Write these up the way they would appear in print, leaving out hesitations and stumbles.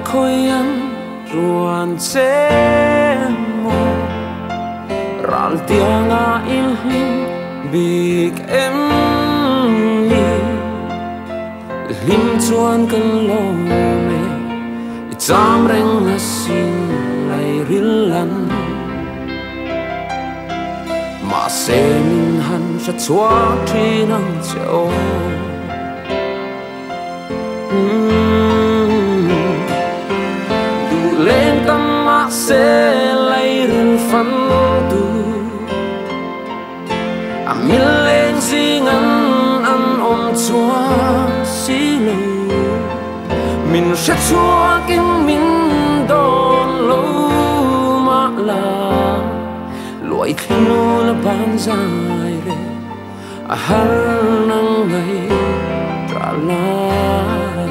khôi ăn ruan chế mồ ral tiếng in hin big em ni lim chuan kan lo me cham reng na sin lai ril lan mà sẽ min han sa chua thi nang cheo du lên tâm mà sẽ lai ril fan tu min lên gì ngăn ăn ôm chua xí lù mình sẽ chua kinh mình đón lâu mà là loại khi nó là ban dài re har nang ngày trả lại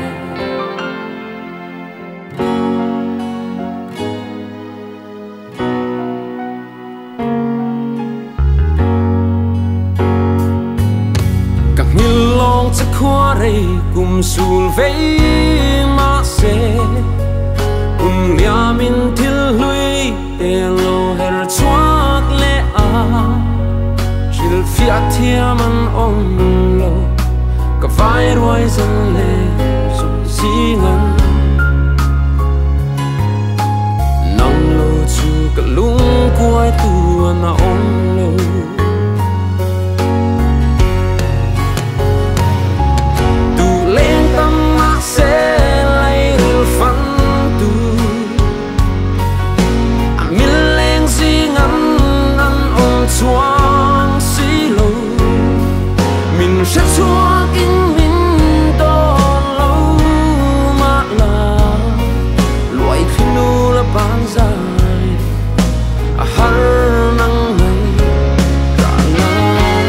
càng nhiều lòng chắc khoa đây cùng sul vây mà sẽ cùng nhà mình thiếu lui elo her chuak le a chil fiat thiam an om lo ka vai roi zan le su si ngan nang lo chu ka lung kuai tu na om lo du lên tâm ma se lai ril fan tu min leng si ngăn ăn ôm chuang xí lâu mình sẽ chua kinh mình đón lâu mà là loại khi nu là ban dài har nang ngày trả lại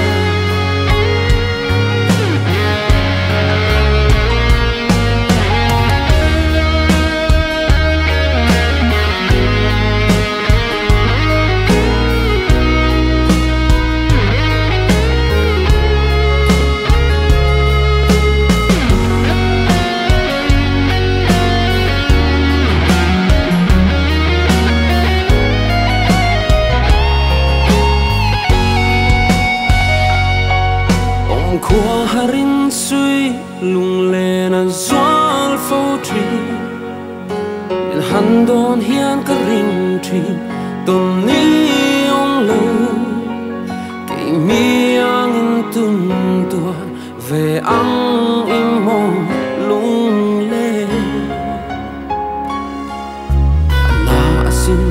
khua harin suy lung lên an zual phô tri in han don hian ka ring tri ton ni ong lo ke mi ang in tun tua về ang im mong lung lên na asin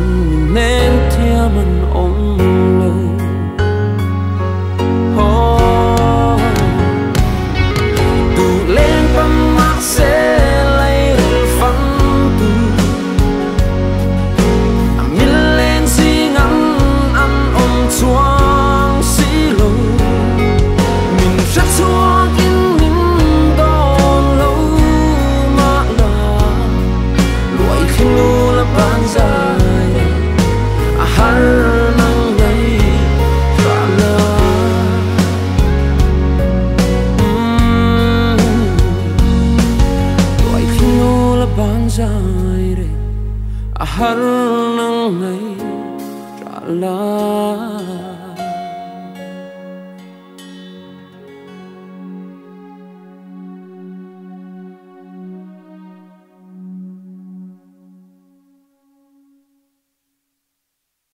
nên thiam an ong lo sẽ lấy phấn tu min lên gì ngắn ăn ôm chuang xí lâu mình rất chua kinh mình đón lâu mà là loại khi nu là ban dài har nang ngày trả lời ban dài re har nang ngày trả lại